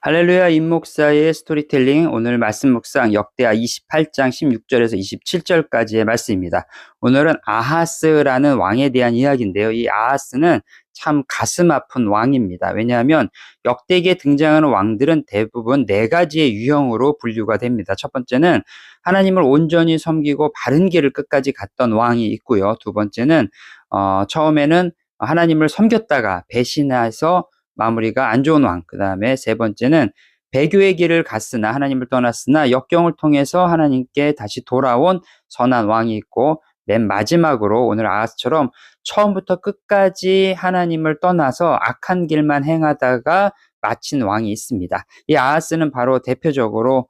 할렐루야 임목사의 스토리텔링 오늘 말씀 묵상 역대하 28장 16절에서 27절까지의 말씀입니다. 오늘은 아하스라는 왕에 대한 이야기인데요. 이 아하스는 참 가슴 아픈 왕입니다. 왜냐하면 역대기에 등장하는 왕들은 대부분 네 가지의 유형으로 분류가 됩니다. 첫 번째는 하나님을 온전히 섬기고 바른 길을 끝까지 갔던 왕이 있고요. 두 번째는 처음에는 하나님을 섬겼다가 배신해서 마무리가 안 좋은 왕. 그 다음에 세 번째는 배교의 길을 갔으나 하나님을 떠났으나 역경을 통해서 하나님께 다시 돌아온 선한 왕이 있고, 맨 마지막으로 오늘 아하스처럼 처음부터 끝까지 하나님을 떠나서 악한 길만 행하다가 마친 왕이 있습니다. 이 아하스는 바로 대표적으로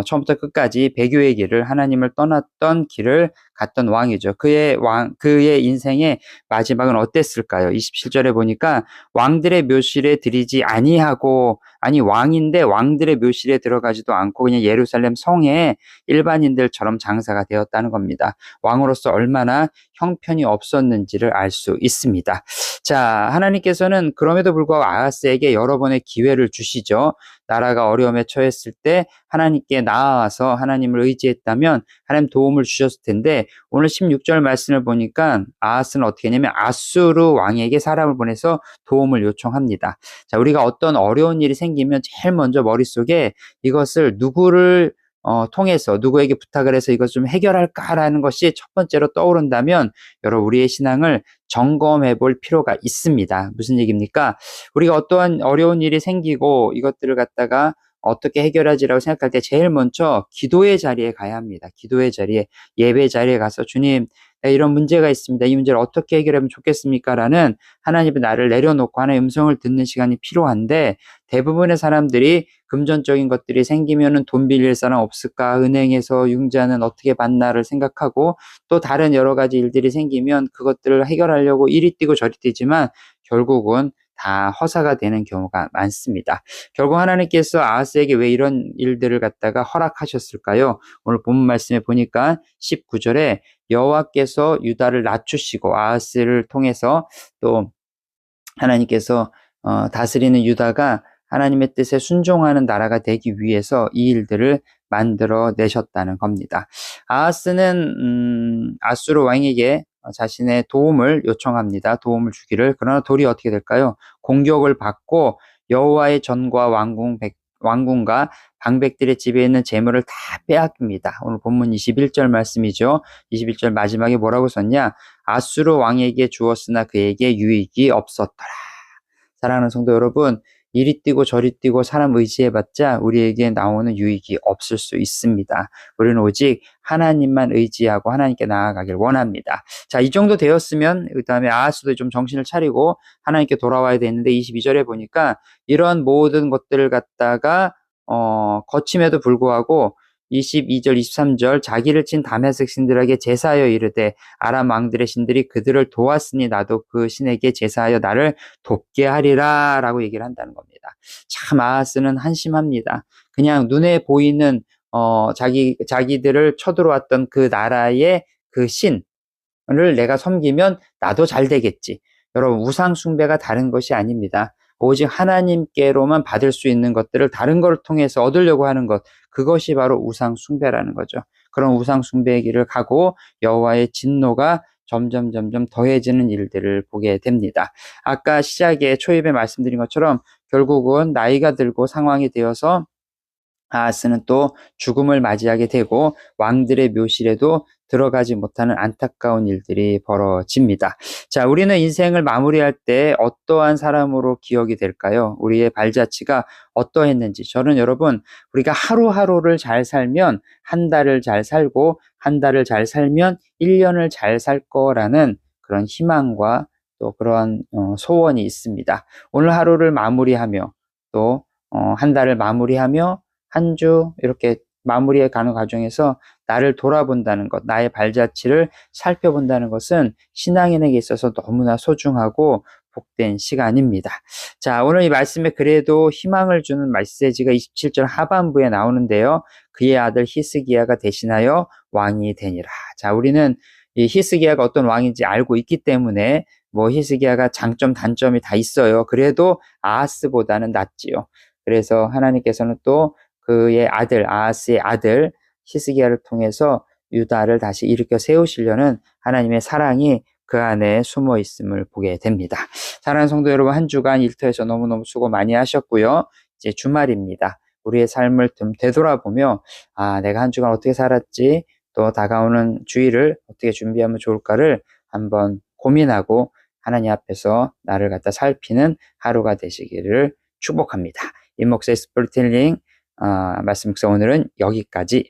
처음부터 끝까지 배교의 길을, 하나님을 떠났던 길을 갔던 왕이죠. 그의 인생의 마지막은 어땠을까요? 27절에 보니까 왕들의 묘실에 들이지 아니하고, 아니 왕인데 왕들의 묘실에 들어가지도 않고 그냥 예루살렘 성에 일반인들처럼 장사가 되었다는 겁니다. 왕으로서 얼마나 형편이 없었는지를 알 수 있습니다. 자, 하나님께서는 그럼에도 불구하고 아하스에게 여러 번의 기회를 주시죠. 나라가 어려움에 처했을 때 하나님께 나아와서 하나님을 의지했다면 하나님 도움을 주셨을 텐데, 오늘 16절 말씀을 보니까 아하스는 어떻게 했냐면 아수르 왕에게 사람을 보내서 도움을 요청합니다. 자, 우리가 어떤 어려운 일이 생기면 제일 먼저 머릿속에 이것을 누구를 통해서 누구에게 부탁을 해서 이것 좀 해결할까라는 것이 첫 번째로 떠오른다면, 여러분 우리의 신앙을 점검해 볼 필요가 있습니다. 무슨 얘기입니까? 우리가 어떠한 어려운 일이 생기고 이것들을 갖다가 어떻게 해결하지라고 생각할 때 제일 먼저 기도의 자리에 가야 합니다. 기도의 자리에, 예배 자리에 가서 주님, 이런 문제가 있습니다. 이 문제를 어떻게 해결하면 좋겠습니까? 라는 하나님의 나를 내려놓고 하나님의 음성을 듣는 시간이 필요한데, 대부분의 사람들이 금전적인 것들이 생기면은 돈 빌릴 사람 없을까? 은행에서 융자는 어떻게 받나를 생각하고, 또 다른 여러 가지 일들이 생기면 그것들을 해결하려고 이리 뛰고 저리 뛰지만 결국은 다 허사가 되는 경우가 많습니다. 결국 하나님께서 아하스에게 왜 이런 일들을 갖다가 허락하셨을까요? 오늘 본문 말씀에 보니까 19절에 여호와께서 유다를 낮추시고, 아하스를 통해서 또 하나님께서 다스리는 유다가 하나님의 뜻에 순종하는 나라가 되기 위해서 이 일들을 만들어 내셨다는 겁니다. 아하스는 아수르 왕에게 자신의 도움을 요청합니다. 도움을 주기를. 그러나 돌이 어떻게 될까요? 공격을 받고 여호와의 전과 왕궁과 방백들의 집에 있는 재물을 다 빼앗깁니다. 오늘 본문 21절 말씀이죠. 21절 마지막에 뭐라고 썼냐? 아수르 왕에게 주었으나 그에게 유익이 없었더라. 사랑하는 성도 여러분, 이리 뛰고 저리 뛰고 사람 의지해봤자 우리에게 나오는 유익이 없을 수 있습니다. 우리는 오직 하나님만 의지하고 하나님께 나아가길 원합니다. 자, 이 정도 되었으면 그 다음에 아하스도 좀 정신을 차리고 하나님께 돌아와야 되는데, 22절에 보니까 이런 모든 것들을 갖다가 거침에도 불구하고 22절, 23절 자기를 친 다메섹 신들에게 제사하여 이르되 아람 왕들의 신들이 그들을 도왔으니 나도 그 신에게 제사하여 나를 돕게 하리라 라고 얘기를 한다는 겁니다. 참 아하스는 한심합니다. 그냥 눈에 보이는 자기들을 쳐들어왔던 그 나라의 그 신을 내가 섬기면 나도 잘 되겠지. 여러분, 우상 숭배가 다른 것이 아닙니다. 오직 하나님께로만 받을 수 있는 것들을 다른 걸 통해서 얻으려고 하는 것, 그것이 바로 우상 숭배라는 거죠. 그런 우상 숭배의 길을 가고 여호와의 진노가 점점 더해지는 일들을 보게 됩니다. 아까 시작에 초입에 말씀드린 것처럼 결국은 나이가 들고 상황이 되어서 아하스는 또 죽음을 맞이하게 되고 왕들의 묘실에도 들어가지 못하는 안타까운 일들이 벌어집니다. 자, 우리는 인생을 마무리할 때 어떠한 사람으로 기억이 될까요? 우리의 발자취가 어떠했는지. 저는 여러분, 우리가 하루하루를 잘 살면 한 달을 잘 살고, 한 달을 잘 살면 1년을 잘 살 거라는 그런 희망과 또 그런 소원이 있습니다. 오늘 하루를 마무리하며 또 한 달을 마무리하며 한 주 이렇게 마무리해 가는 과정에서 나를 돌아본다는 것, 나의 발자취를 살펴본다는 것은 신앙인에게 있어서 너무나 소중하고 복된 시간입니다. 자, 오늘 이 말씀에 그래도 희망을 주는 메시지가 27절 하반부에 나오는데요. 그의 아들 히스기야가 대신하여 왕이 되니라. 자, 우리는 이 히스기야가 어떤 왕인지 알고 있기 때문에 히스기야가 장점 단점이 다 있어요. 그래도 아하스보다는 낫지요. 그래서 하나님께서는 또 그의 아들, 아하스의 아들 히스기야를 통해서 유다를 다시 일으켜 세우시려는 하나님의 사랑이 그 안에 숨어 있음을 보게 됩니다. 사랑하는 성도 여러분, 한 주간 일터에서 너무너무 수고 많이 하셨고요. 이제 주말입니다. 우리의 삶을 좀 되돌아보며 내가 한 주간 어떻게 살았지? 또 다가오는 주일을 어떻게 준비하면 좋을까를 한번 고민하고 하나님 앞에서 나를 갖다 살피는 하루가 되시기를 축복합니다. 임 목사의 스토리텔링 말씀 묵상 오늘은 여기까지